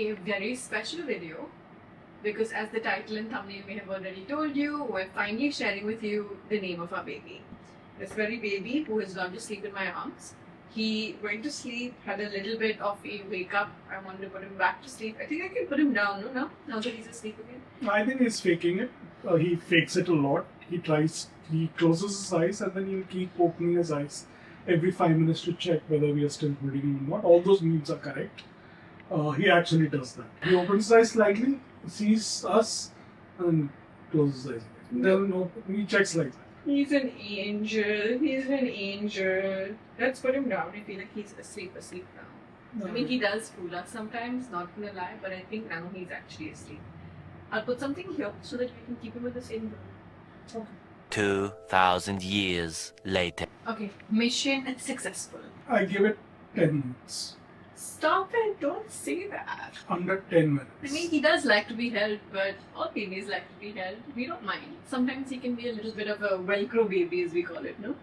a very special video because, as the title and thumbnail may have already told you, we're finally sharing with you the name of our baby. This very baby who has gone to sleep in my arms. He went to sleep, had a little bit of a wake up. I wanted to put him back to sleep. I think I can put him down, no? Now that he's asleep again. I think he's faking it. He fakes it a lot. He closes his eyes and then he'll keep opening his eyes every 5 minutes to check whether we are still holding him or not. All those memes are correct. He actually does that. He opens his eyes slightly, sees us, and closes his eyes. Then he checks like that. He's an angel. He's an angel. Let's put him down. I feel like he's asleep now. I mean, he does fool us sometimes, not gonna lie, but I think now he's actually asleep. I'll put something here so that we can keep him with the same room. Okay. 2,000 years later. Okay, mission successful. I give it 10 minutes. Stop it, don't say that. Under 10 minutes. I mean, he does like to be held, but all babies like to be held. We don't mind. Sometimes he can be a little bit of a Velcro baby, as we call it, no?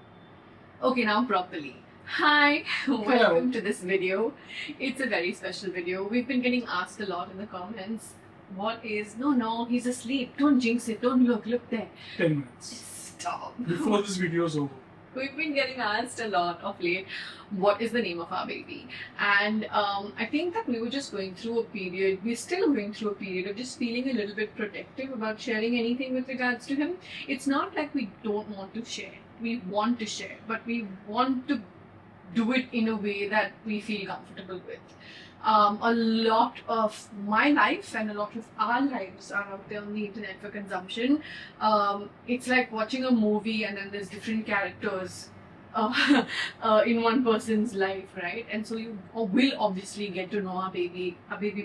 Okay, now properly. Hi, welcome to this video. It's a very special video. We've been getting asked a lot in the comments. What is... No, he's asleep. Don't jinx it. Don't look there. 10 minutes. Stop. Before this video is over. We've been getting asked a lot of late, what is the name of our baby? And I think that we were just going through a period, we're still going through a period of just feeling a little bit protective about sharing anything with regards to him. It's not like we don't want to share. We want to share, but we want to do it in a way that we feel comfortable with. A lot of my life and a lot of our lives are out there on the internet for consumption. It's like watching a movie and then there's different characters in one person's life, right? And so you will obviously get to know our baby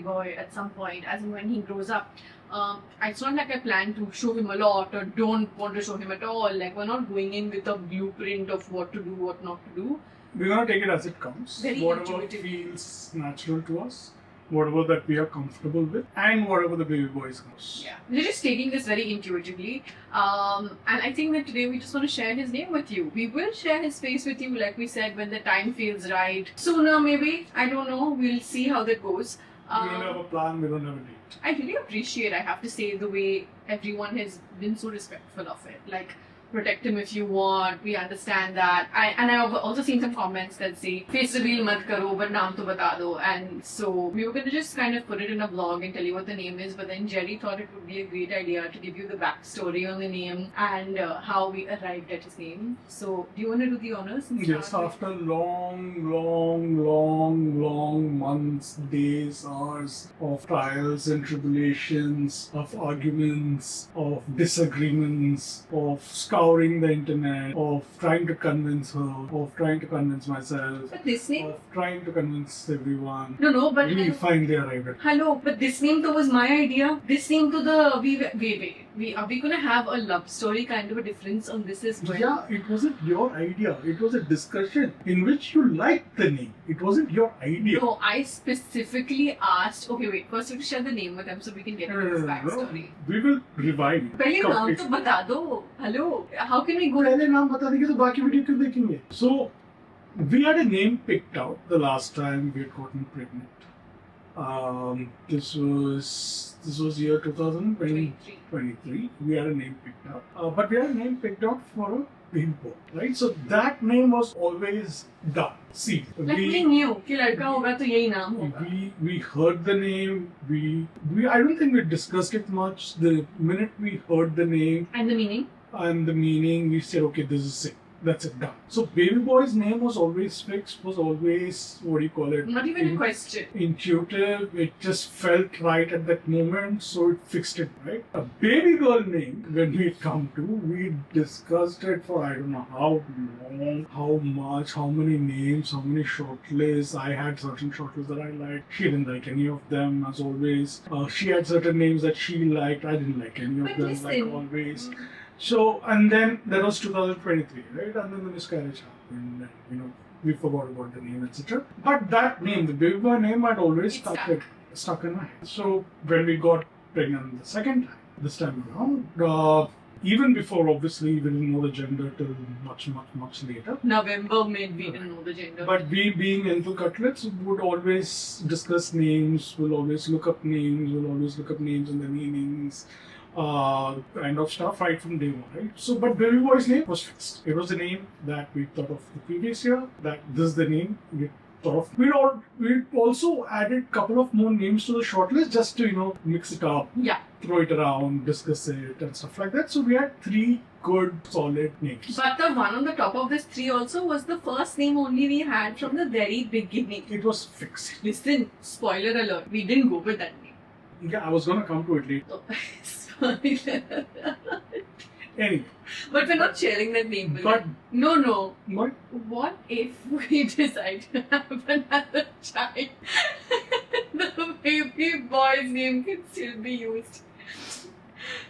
boy at some point, as in when he grows up. It's not like I plan to show him a lot or don't want to show him at all. Like, we're not going in with a blueprint of what to do, what not to do. We're going to take it as it comes. Very whatever intuitive. feels natural to us, whatever that we are comfortable with, and whatever the baby boy goes. Yeah, we're just taking this very intuitively. And I think that today we just want to share his name with you. We will share his face with you, like we said, when the time feels right. Sooner, maybe. I don't know. We'll see how that goes. We don't have a plan, we don't have a date. I really appreciate, I have to say, the way everyone has been so respectful of it. Like, protect him if you want, we understand that. I've also seen some comments that say, face reveal mat karo, but naam to bata do. And so we were going to just kind of put it in a vlog and tell you what the name is, but then Jerry thought it would be a great idea to give you the backstory on the name and how we arrived at his name. So do you want to do the honors? Yes, after long months, days, hours of trials and tribulations, of arguments, of disagreements, of scouring the internet, of trying to convince her, of trying to convince myself, But this name? of trying to convince everyone. No, but... We finally arrived at it. Hello, but this name though was my idea. This name to the... Are we gonna have a love story kind of a difference on this as well? Yeah, it wasn't your idea. It was a discussion in which you liked the name. It wasn't your idea. No, I specifically asked... Okay, wait. First we have to share the name with them so we can get into his backstory. We will revive it. पहले नाम तो बता दो. Hello, how can we go? पहले नाम बता देंगे तो बाकी वीडियो क्यों देखेंगे? So, we had a name picked out the last time we had gotten pregnant. This was year 2023. We had a name picked out, but we had a name picked out for a baby boy, right? So that name was always done. See, Like we knew कि लड़का होगा तो यही नाम होगा. we heard the name. We I don't think we discussed it much. The minute we heard the name And the meaning? and the meaning, we said, okay, this is it. That's it, done. So baby boy's name was always fixed, was always, what do you call it? Not even a question. Intuitive. It just felt right at that moment, so it fixed it, right? A baby girl name, when we come to, we discussed it for I don't know how long, how much, how many names, how many shortlists. I had certain shortlists that I liked. She didn't like any of them, as always. She had certain names that she liked. I didn't like any of But them, listen. like always. So, and then that was 2023, right? And then the miscarriage happened, and, we forgot about the name, etc. But that name, the baby boy name, had always stuck in my head. So, when we got pregnant the second time, this time around, Even before, obviously, we didn't know the gender till much later. November mid, we didn't know the gender. But we, being into cutlets, would always discuss names, we'll always look up names, and the meanings, kind of stuff right from day one, right? So, but Baby Boy's name was fixed. It was the name that we thought of the previous year, that this is the name we thought of. We also added a couple of more names to the shortlist just to, mix it up, Yeah. throw it around, discuss it, and stuff like that. So we had 3 good, solid names. But the one on the top of this 3 also was the first name only we had from the very beginning. It was fixed. Listen, spoiler alert, we didn't go with that name. Yeah, I was gonna come to it later. Oh, spoiler. Anyway, But we're not sharing that name. will but we? No. what? What if we decide to have another child? The baby boy's name can still be used.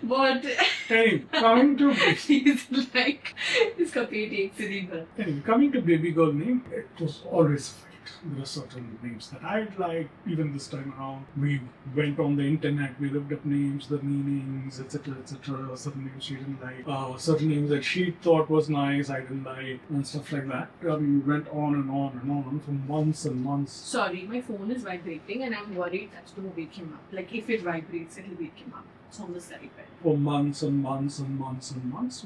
But Anyway, coming to he's like, इसका पेट एक से नहीं भरा. Anyway, coming to baby girl name, it was always a fight. There are certain names that I'd like. Even this time around, we went on the internet, we looked up names, the meanings, etc., etc. Certain names she didn't like, certain names that she thought was nice, I didn't like, and stuff like that. We went on and on for months and months. Sorry, my phone is vibrating and I'm worried that's going to wake him up. Like if it vibrates, it'll wake him up. It's on the side bed. For months and months.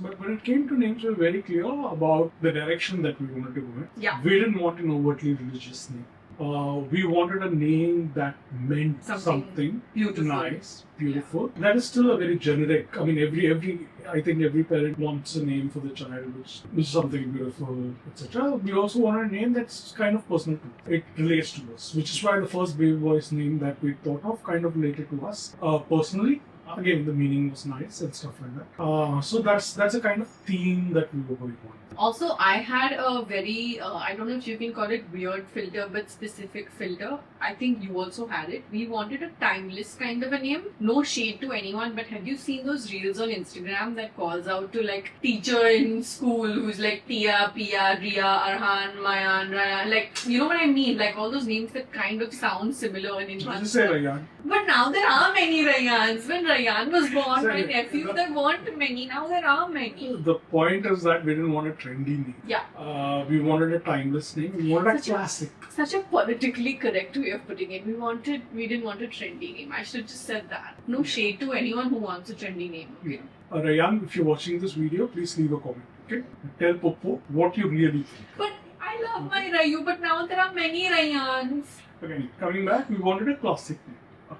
But when it came to names, we were very clear about the direction that we wanted to go in. Yeah. We didn't want an overtly religious name. We wanted a name that meant something beautiful. nice, beautiful. Yeah. That is still a very generic. I mean, I think every parent wants a name for the child, which is something beautiful, etc. We also wanted a name that's kind of personal to us. It relates to us, which is why the first baby boy's name that we thought of kind of related to us personally. Again, the meaning was nice and stuff like that. So that's a kind of theme that we were going on. Also, I had a very, I don't know if you can call it weird filter, but specific filter. I think you also had it. We wanted a timeless kind of a name. No shade to anyone, but have you seen those reels on Instagram that calls out to like teacher in school who's like Tia, Pia, Ria, Arhan, Mayan, Ryan? Like, you know what I mean? Like all those names that kind of sound similar in Just one. say Rayyan. But now there are many Rayans. When Rayyan was born, my Sorry, nephew, there weren't many. Now there are many. The point is that we didn't want a trendy name. Yeah. We wanted a timeless name. We wanted a classic. Such a politically correct way of putting it. We didn't want a trendy name. I should have just said that. No shade to anyone who wants a trendy name. Okay? Rayyan, if you're watching this video, please leave a comment. Okay? Tell Popo what you really think. But I love my Rayu, but now there are many Rayans. Okay, coming back, we wanted a classic name. A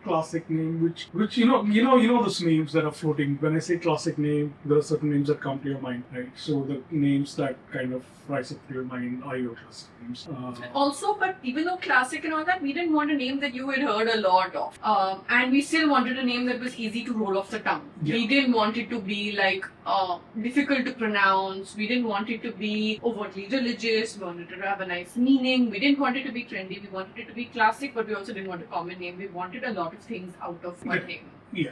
classic name, which you know those names that are floating. When I say classic name, there are certain names that come to your mind, right? So the names that kind of rise up to your mind are your classic names. Also, but even though classic and all that, we didn't want a name that you had heard a lot of. And we still wanted a name that was easy to roll off the tongue. Yeah. We didn't want it to be like difficult to pronounce. We didn't want it to be overtly religious. We wanted it to have a nice meaning. We didn't want it to be trendy. We wanted it to be classic, but we also didn't want a common name. We wanted a lot of things out of one name. Yeah.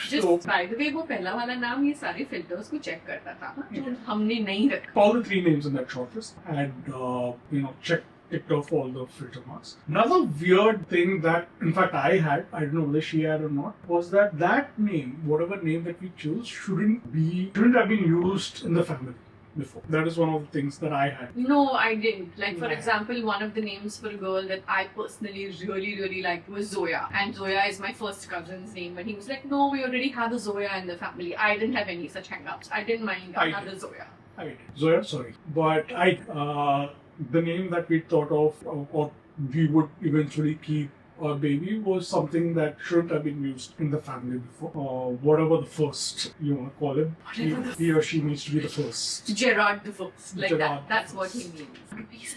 Just So by the way, वो पहला वाला नाम ये सारे filters को check करता था जो हमने नहीं रखा. all the 3 names in that shortlist and ticked off all the filter marks. Another weird thing that, in fact, I don't know whether she had or not, was that name, whatever name that we chose, shouldn't have been used in the family before. That is one of the things that I had. No, I didn't. Like, for Yeah. example, one of the names for a girl that I personally really liked was Zoya. And Zoya is my first cousin's name. But he was like, no, we already have a Zoya in the family. I didn't have any such hang-ups. I didn't mind I another did. Zoya. Zoya, sorry. But the name that we thought of, or we would eventually keep our baby, was something that shouldn't have been used in the family before. Whatever the first you want to call him, he or she needs to be the first. Gerard the first. Like Gerard that. That's the what he first. means. He's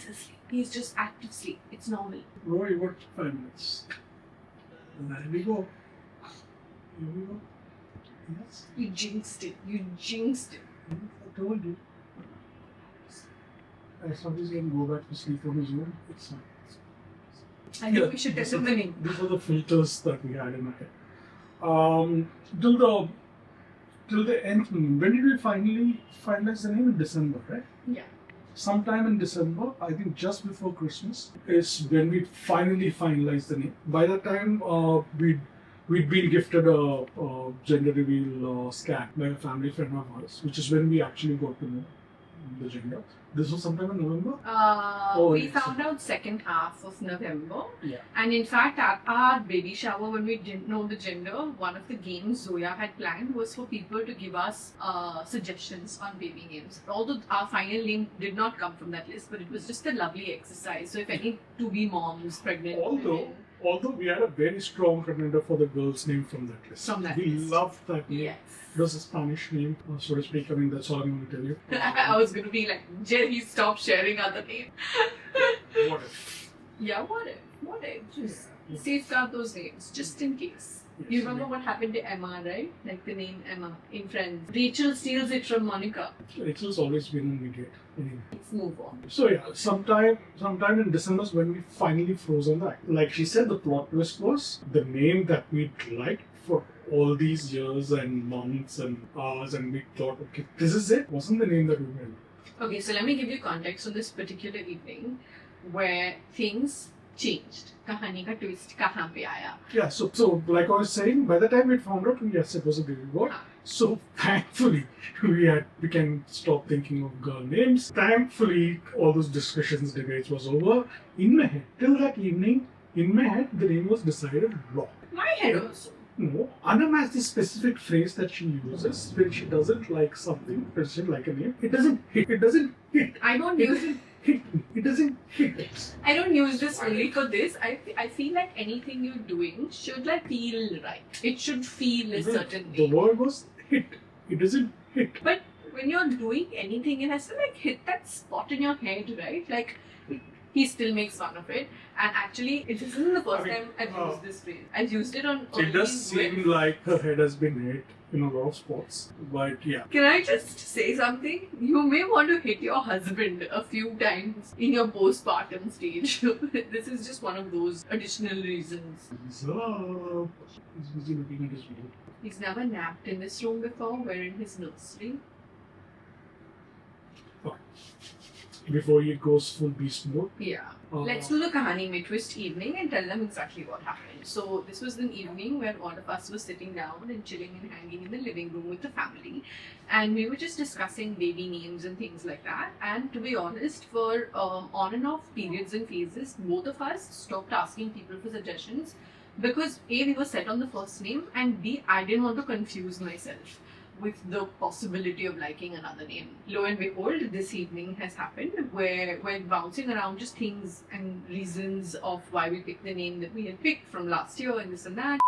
asleep. He's just active sleep. It's normal. Bro, you got 5 minutes. And there we go. Here we go. Yes, You jinxed it. I told you. As long as he can go back to sleep on his own, it's fine. I think we should tell him the name. These are the filters that we had in our head. Till the end, when did we finally finalize the name? In December, right? Yeah. Sometime in December, I think just before Christmas, is when we finally finalized the name. By that time, we'd been gifted a gender reveal scan by a family friend of ours, which is when we actually got to know the gender. This was sometime in November. We found out second half of November. Yeah. And in fact, at our baby shower, when we didn't know the gender, one of the games Zoya had planned was for people to give us suggestions on baby names. Although our final name did not come from that list, but it was just a lovely exercise. So if any to-be moms, pregnant women, Although we had a very strong contender for the girl's name from that list. From that we list. loved that name. yes. It was a Spanish name, so to speak. I mean, that's all I'm going to tell you. I was going to be like, Jerry, stop sharing other names. What if? Yeah, what if? What if? Just Yeah. safeguard those names, just in case. Yes, You remember what happened to Emma, right? Like the name Emma in Friends. Rachel steals it from Monica. Rachel's always been an idiot. Anyway. Let's move on. So yeah, sometime in December is when we finally froze on that. Like she said, the plot twist was the name that we liked for all these years and months and hours, and we thought, okay, this is it. Wasn't the name that we went. Okay, so let me give you context on this particular evening where things changed. Kahani ka twist kahan pe aaya. Yeah, so like I was saying, by the time we found out, yes, it was a baby boy. So thankfully, we can stop thinking of girl names. Thankfully, all those discussions, debates was over. In my head, till that evening, in my head, the name was decided wrong. My head also. No, Anam has this specific phrase that she uses when she doesn't like something, doesn't like a name. It doesn't hit. It doesn't hit. I don't It use doesn't hit me. It doesn't hit. I don't use this only for this. I feel like anything you're doing should like feel right. It should feel a certain The way. word was hit. It doesn't hit. But when you're doing anything, it has to like hit that spot in your head, right? Like he still makes fun of it. And actually, it isn't the first time I've used this phrase. I've used it on. It does seem like her head has been hit in a lot of spots. But yeah. Can I just say something? You may want to hit your husband a few times in your postpartum stage. This is just one of those additional reasons. So, he's busy looking at his video. He's never napped in this room before. We're in his nursery. Before he goes full beast mode. Yeah. Let's do the Kahani Mein Twist evening and tell them exactly what happened. So this was an evening where all of us were sitting down and chilling and hanging in the living room with the family, and we were just discussing baby names and things like that. And to be honest, for on and off periods and phases, both of us stopped asking people for suggestions because A, we were set on the first name, and B, I didn't want to confuse myself with the possibility of liking another name. Lo and behold, this evening has happened where we're bouncing around just things and reasons of why we picked the name that we had picked from last year and this and that.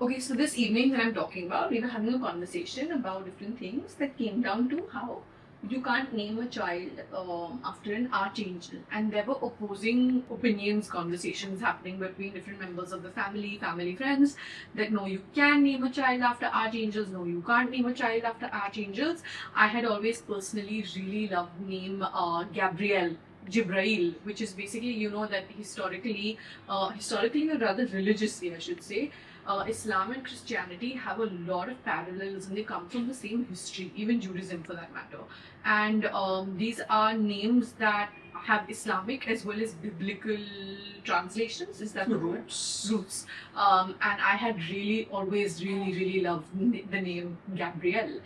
Okay, so this evening that I'm talking about, we were having a conversation about different things that came down to how you can't name a child after an archangel, and there were opposing opinions, conversations happening between different members of the family friends, that no, you can name a child after archangels, no, you can't name a child after archangels. I had always personally really loved name Gabriel, Jibrail, which is basically, you know, that historically or rather religiously I should say, Islam and Christianity have a lot of parallels and they come from the same history, even Judaism for that matter. And these are names that have Islamic as well as biblical translations. Is that the word? Roots. And I had always really loved the name Gabriel,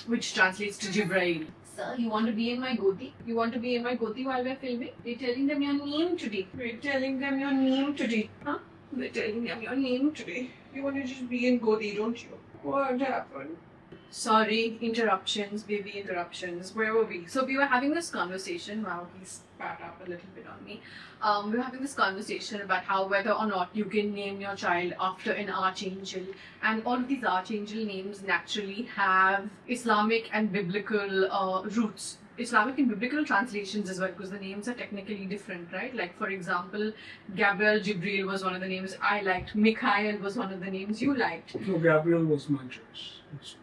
which translates to Jibrail. Sir, you want to be in my godi? You want to be in my godi while we're filming? We're telling them your name today. We're telling them your name today. Huh? We're telling them your name today. You want to just be in godi, don't you? What happened? Sorry, interruptions, baby interruptions. Where were we? So we were having this conversation. Wow, he spat up a little bit on me. We were having this conversation about how whether or not you can name your child after an archangel, and all of these archangel names naturally have Islamic and biblical roots. Islamic and biblical translations as well, because the names are technically different, right? Like for example, Gabriel, Jibril was one of the names I liked. Mikhail was one of the names you liked. No, Gabriel was my choice.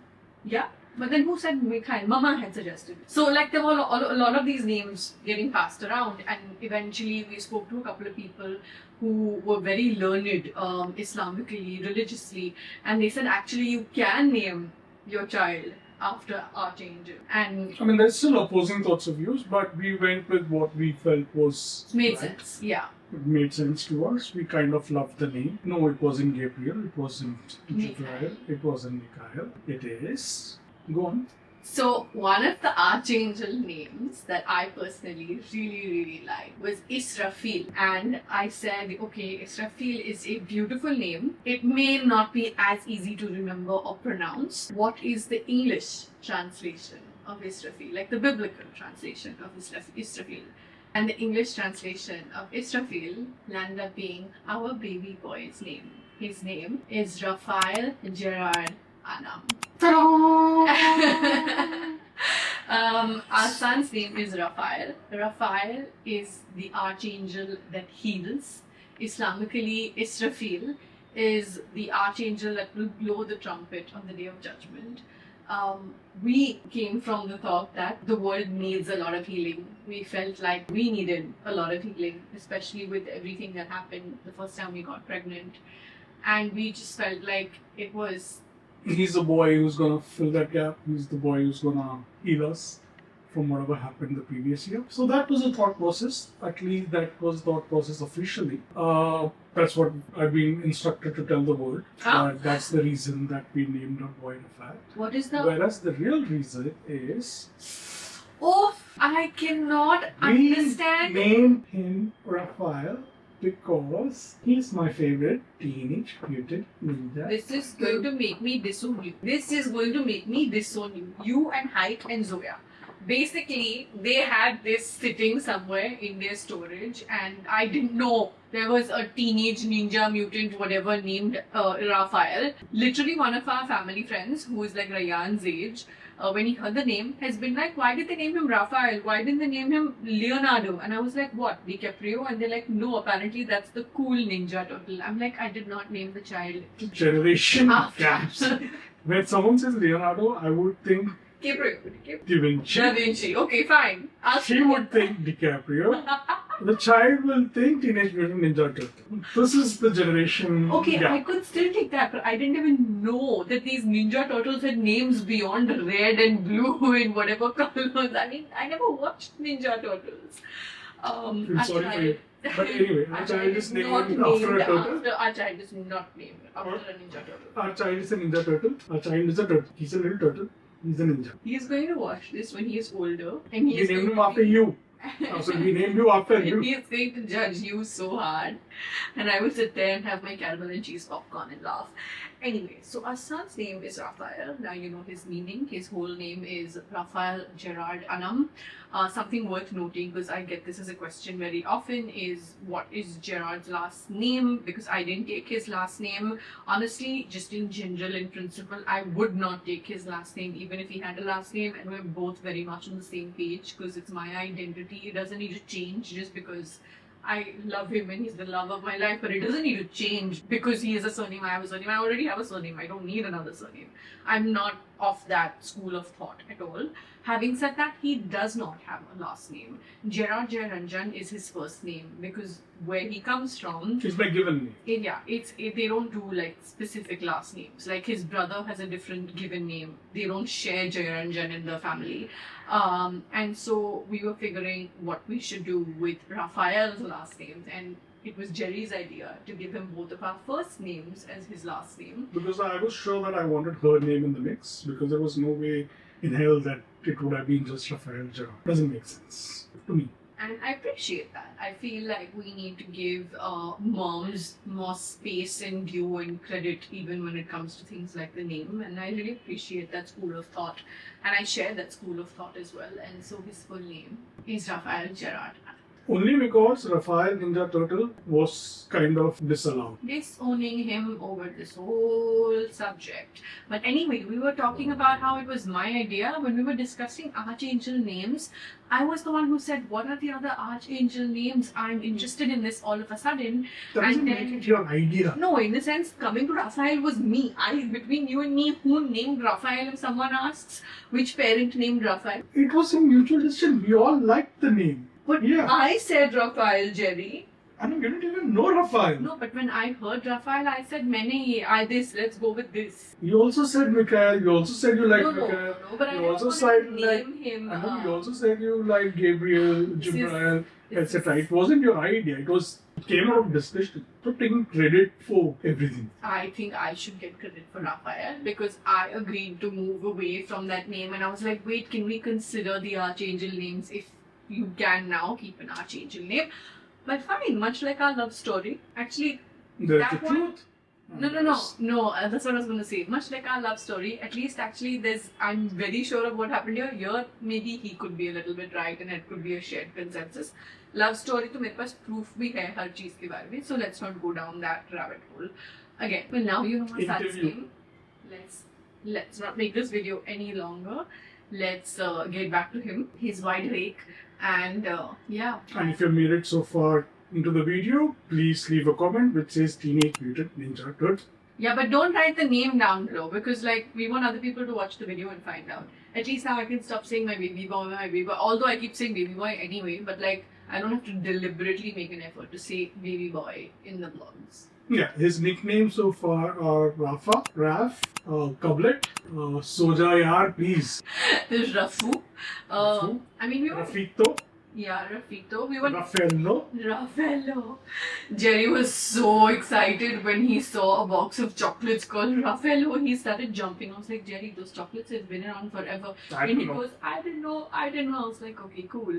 Yeah, but then who said Mikhail? Mama had suggested. So like there were a lot of these names getting passed around, and eventually we spoke to a couple of people who were very learned Islamically, religiously, and they said actually you can name your child after Archangel. And I mean, there's still opposing thoughts of views, but we went with what we felt was made right. sense, yeah. It made sense to us. We kind of loved the name. No, it wasn't Gabriel. It wasn't Gabriel. It wasn't Mikhail. It is. Go on. So one of the Archangel names that I personally really like was Israfil. And I said, okay, Israfil is a beautiful name. It may not be as easy to remember or pronounce. What is the English translation of Israfil? Like the biblical translation of Israfil. And the English translation of Israfil landed up being our baby boy's name. His name is Raphael Gerard Anam. Our son's name is Raphael. Raphael is the archangel that heals. Islamically, Israfil is the archangel that will blow the trumpet on the day of judgment. We came from the thought that the world needs a lot of healing. We felt like we needed a lot of healing, especially with everything that happened the first time we got pregnant. And we just felt like it was... He's the boy who's gonna fill that gap. He's the boy who's gonna heal us from whatever happened the previous year. So that was the thought process. At least that was the thought process officially. That's what I've been instructed to tell the world. That's the reason that we named our boy Raphael. What is the... Whereas the real reason is... Oh, I cannot understand. We named him Raphael because he's my favorite Teenage Mutant Ninja. This is going to make me disown you. This is going to make me disown you. You and Hike and Zoya. Basically, they had this sitting somewhere in their storage, and I didn't know there was a teenage ninja mutant, whatever, named Raphael. Literally, one of our family friends, who is like Rayan's age, when he heard the name, has been like, why did they name him Raphael? Why didn't they name him Leonardo? And I was like, what, DiCaprio? And they're like, no, apparently that's the cool Ninja Turtle. I'm like, I did not name the child. Generation gaps. When someone says Leonardo, I would think Da Vinci. Okay, fine. She would think DiCaprio. The child will think Teenage Mutant Ninja Turtle. This is the generation Okay, gap. I could still take that, but I didn't even know that these Ninja Turtles had names beyond red and blue and whatever colors. I mean, I never watched Ninja Turtles. I'm sorry for you. But anyway, our child is named after a turtle. Our child is not named after a Ninja Turtle. Our child is a Ninja Turtle. Our child is a turtle. He's a little turtle. He's a ninja. He's going to watch this when he is older, and he We is named going him to after you. So we named you after you. He is going to judge you so hard. And I will sit there and have my caramel and cheese popcorn and laugh. Anyway, so our son's name is Raphael. Now you know his meaning. His whole name is Raphael Gerard Anam. Something worth noting, because I get this as a question very often, is what is Gerard's last name? Because I didn't take his last name. Honestly, just in general, in principle, I would not take his last name, even if he had a last name and we're both very much on the same page, because it's my identity. It doesn't need to change just because I love him and he's the love of my life, but it doesn't need to change because he is a surname, I have a surname. I already have a surname. I don't need another surname. I'm not of that school of thought at all. Having said that, he does not have a last name. Gerard Jayaranjan is his first name because where he comes from... It's my given name. They don't do like specific last names. Like his brother has a different given name. They don't share Jayaranjan in the family. And so we were figuring what we should do with Raphael's last name, and it was Jerry's idea to give him both of our first names as his last name. Because I was sure that I wanted her name in the mix, because there was no way in hell that it would have been just Raphael Gerard. Doesn't make sense to me. And I appreciate that. I feel like we need to give moms more space and due and credit even when it comes to things like the name. And I really appreciate that school of thought. And I share that school of thought as well. And so his full name is Raphael Gerard. Only because Raphael Ninja Turtle was kind of disallowed. Disowning him over this whole subject. But anyway, we were talking about how it was my idea. When we were discussing Archangel names, I was the one who said, what are the other Archangel names? I'm interested in this all of a sudden. That doesn't make it your idea. No, in a sense, coming to Raphael was me. Between you and me, who named Raphael? If someone asks, which parent named Raphael? It was a mutual decision. We all liked the name. But yeah. I said Raphael, Jerry. I know you didn't even know Raphael. No, but when I heard Raphael, I said, this, let's go with this. You also said Mikhail. You also said you like No, Mikhail. but I You don't also want said to like. name him. I know you also said you like Gabriel, Jibrail, this etc. It wasn't your idea. It came out of discussion. You're taking credit for everything. I think I should get credit for Raphael because I agreed to move away from that name, and I was like, wait, can we consider the Archangel names if you can now keep an Archangel name? But fine, much like our love story. Actually, There's that the one- truth. No, that's what I was going to say. Much like our love story, at least actually I'm very sure of what happened here. Here, maybe he could be a little bit right and it could be a shared consensus. Love story तो मेरे पास proof भी है हर चीज के बारे में. So let's not go down that rabbit hole. Again, well now you know my son's Interview. name. Let's not make this video any longer. Let's get back to him. He's wide awake and yeah. And if you made it so far into the video, please leave a comment which says Teenage Mutant Ninja Turtles. Yeah, but don't write the name down below because like we want other people to watch the video and find out. At least now I can stop saying my baby boy. Although I keep saying baby boy anyway, but like I don't have to deliberately make an effort to say baby boy in the vlogs. Yeah, his nicknames so far are Rafa, Raf, Kublet, Soja Yaar, please. Rafu. Rafu? I mean we were Rafito, Rafito. We were Raffaello. Raffaello. Jerry was so excited when he saw a box of chocolates called Raffaello. He started jumping. I was like, Jerry, those chocolates have been around forever. I And he don't know. goes, I didn't know. I was like, okay, cool.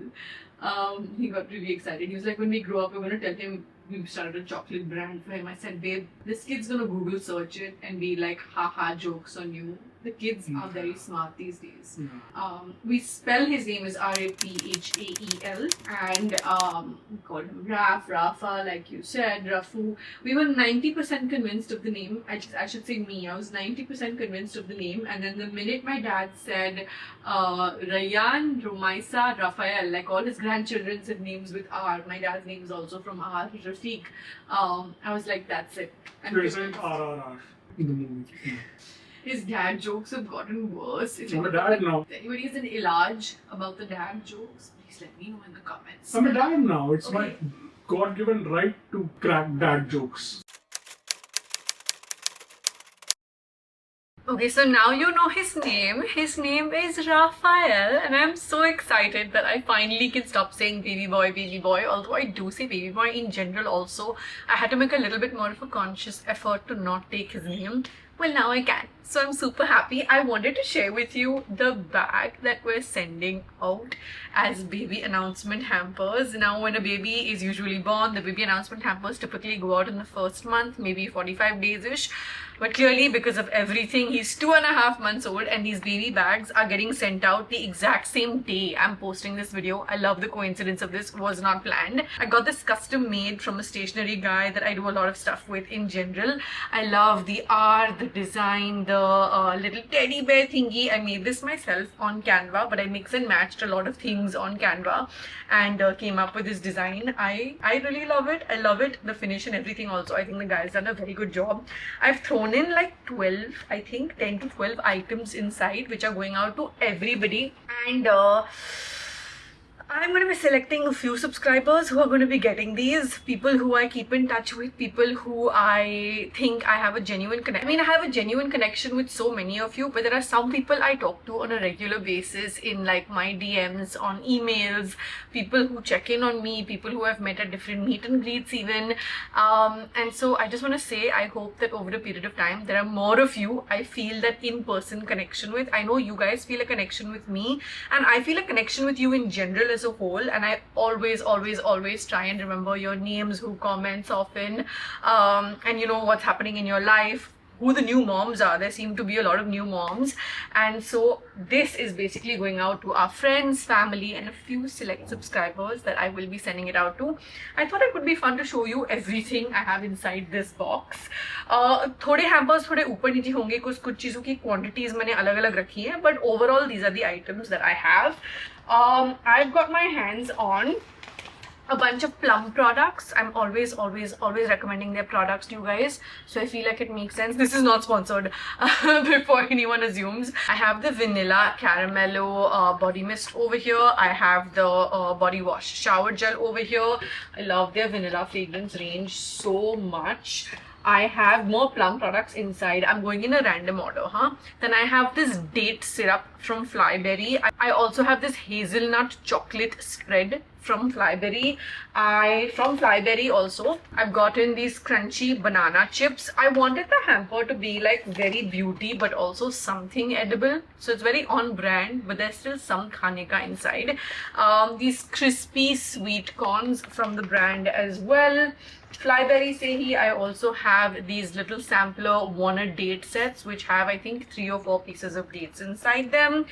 He got really excited. He was like, when we grow up, we're going to tell him we started a chocolate brand for him. I said, babe, this kid's going to Google search it and be like, haha, jokes on you. The kids are very smart these days. Yeah. We spell his name as Raphael and we call him Rafa, like you said, Rafu. We were 90% convinced of the name. I should say me. I was 90% convinced of the name, and then the minute my dad said Rayan, Rumaisa, Raphael, like all his grandchildren said names with R. My dad's name is also from R, Rafiq. I was like, that's it. I'm Present convinced. RRR in the movie. Yeah. His dad jokes have gotten worse. If I'm a dad now. If anybody is an Ilaj about the dad jokes, please let me know in the comments. I'm a dad now. It's my Okay. God-given right to crack dad jokes. Okay, so now you know his name. His name is Raphael, and I'm so excited that I finally can stop saying baby boy. Although I do say baby boy in general also, I had to make a little bit more of a conscious effort to not take his name. Well, now I can. So I'm super happy. I wanted to share with you the bag that we're sending out as baby announcement hampers. Now, when a baby is usually born, the baby announcement hampers typically go out in the first month, maybe 45 days-ish. But clearly, because of everything, he's 2.5 months old, and these baby bags are getting sent out the exact same day I'm posting this video. I love the coincidence of this. Was not planned. I got this custom made from a stationery guy that I do a lot of stuff with in general. I love the art, the design, the little teddy bear thingy. I made this myself on Canva, but I mix and matched a lot of things on Canva and came up with this design. I really love it. I love it. The finish and everything also. I think the guy's done a very good job. I've thrown in like 12, I think 10 to 12 items inside, which are going out to everybody. And I'm going to be selecting a few subscribers who are going to be getting these. People who I keep in touch with, people who I think I have a genuine connection. I mean, I have a genuine connection with so many of you, but there are some people I talk to on a regular basis in like my DMs, on emails, people who check in on me, people who I've met at different meet and greets even. And so I just want to say, I hope that over a period of time, there are more of you I feel that in-person connection with. I know you guys feel a connection with me, and I feel a connection with you in general as a whole, and I always try and remember your names, who comments often, and you know what's happening in your life, who the new moms are. There seem to be a lot of new moms, and so this is basically going out to our friends, family, and a few select subscribers that I will be sending it out to. I thought it would be fun to show you everything I have inside this box. थोड़े hampers थोड़े ऊपर नीचे होंगे, कुछ चीज़ों की quantities मैंने अलग-अलग रखी हैं, but overall these are the items that I have. I've got my hands on a bunch of Plum products. I'm always recommending their products to you guys, so I feel like it makes sense. This is not sponsored before anyone assumes. I have the Vanilla Caramello body mist over here. I have the body wash shower gel over here. I love their vanilla fragrance range so much. I have more Plum products inside. I'm going in a random order, Then I have this date syrup from Flyberry. I also have this hazelnut chocolate spread from Flyberry. From Flyberry also, I've gotten these crunchy banana chips. I wanted the hamper to be like very beauty but also something edible. So it's very on brand, but there's still some khane ka inside. These crispy sweet corns from the brand as well. Flyberry Sehi, I also have these little sampler Warner date sets, which have I think 3 or 4 pieces of dates inside them.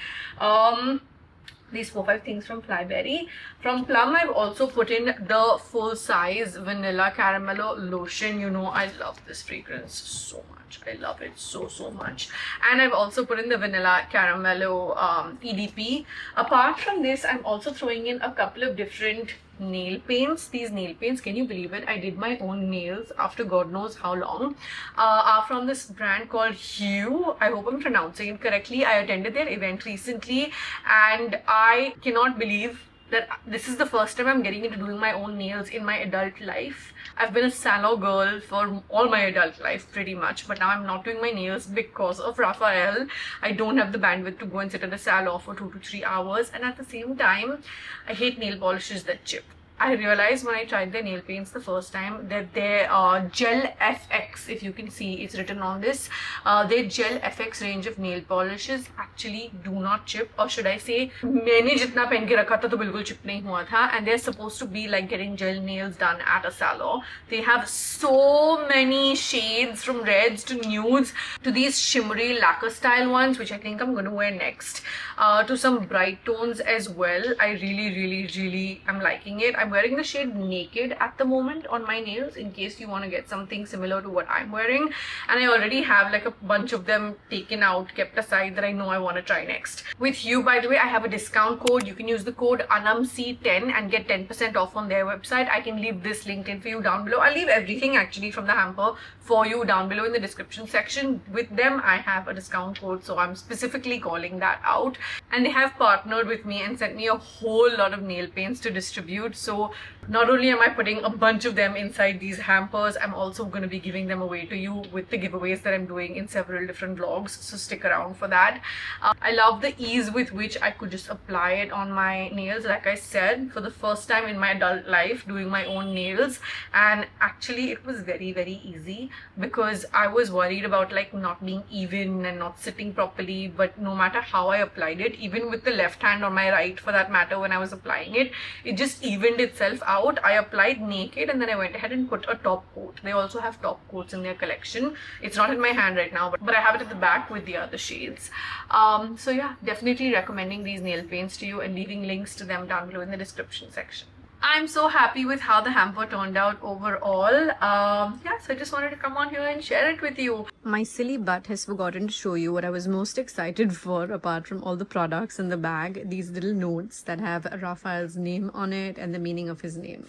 These 4-5 things from Flyberry. From Plum, I've also put in the full size Vanilla Caramello lotion. You know, I love this fragrance so much. I love it so much. And I've also put in the Vanilla Caramello EDP. Apart from this, I'm also throwing in a couple of different nail paints. These nail paints, can you believe it? I did my own nails after God knows how long, are from this brand called Hue. I hope I'm pronouncing it correctly. I attended their event recently and I cannot believe that this is the first time I'm getting into doing my own nails in my adult life. I've been a salon girl for all my adult life pretty much, but now I'm not doing my nails because of Raphael. I don't have the bandwidth to go and sit at a salon for 2 to 3 hours, and at the same time, I hate nail polishes that chip. I realized when I tried their nail paints the first time that their Gel FX, if you can see, it's written on this, their Gel FX range of nail polishes actually do not chip, or should I say, मैंने जितना पहन के रखा था तो बिल्कुल chip नहीं हुआ था, and they're supposed to be like getting gel nails done at a salon. They have so many shades from reds to nudes to these shimmery lacquer style ones, which I think I'm going to wear next, to some bright tones as well. I really am liking it. I'm wearing the shade Naked at the moment on my nails in case you want to get something similar to what I'm wearing, and I already have like a bunch of them taken out, kept aside, that I know I want to try next. With you, by the way, I have a discount code. You can use the code ANAMC10 and get 10% off on their website. I can leave this linked in for you down below. I'll leave everything actually from the hamper for you down below in the description section. With them, I have a discount code, so I'm specifically calling that out. And they have partnered with me and sent me a whole lot of nail paints to distribute. So not only am I putting a bunch of them inside these hampers, I'm also going to be giving them away to you with the giveaways that I'm doing in several different vlogs, so stick around for that. I love the ease with which I could just apply it on my nails. Like I said, for the first time in my adult life doing my own nails, and actually it was very easy because I was worried about like not being even and not sitting properly, but no matter how I applied it, even with the left hand or my right for that matter, when I was applying it, it just evened itself out. I applied Naked and then I went ahead and put a top coat. They also have top coats in their collection. It's not in my hand right now, but I have it at the back with the other shades. So yeah, definitely recommending these nail paints to you and leaving links to them down below in the description section. I'm so happy with how the hamper turned out overall. Yeah, so I just wanted to come on here and share it with you. My silly butt has forgotten to show you what I was most excited for, apart from all the products in the bag. These little notes that have Raphael's name on it and the meaning of his name.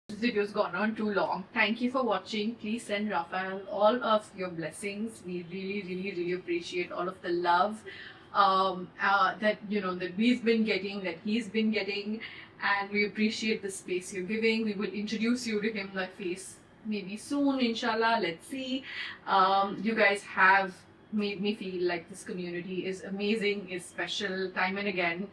This video's gone on too long. Thank you for watching. Please send Raphael all of your blessings. We really appreciate all of the love that that we've been getting, that he's been getting, and we appreciate the space you're giving. We will introduce you to him by face maybe soon, inshallah. Let's see. You guys have made me feel like this community is amazing, is special time and again,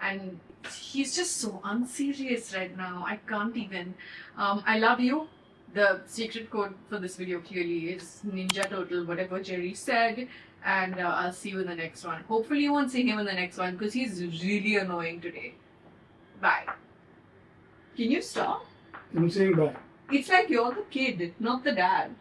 and he's just so unserious right now. I can't even. I love you. The secret code for this video clearly is Ninja Turtle, whatever Jerry said, and I'll see you in the next one. Hopefully you won't see him in the next one because he's really annoying today. Bye. Can you stop? I'm saying bye. It's like you're the kid, not the dad.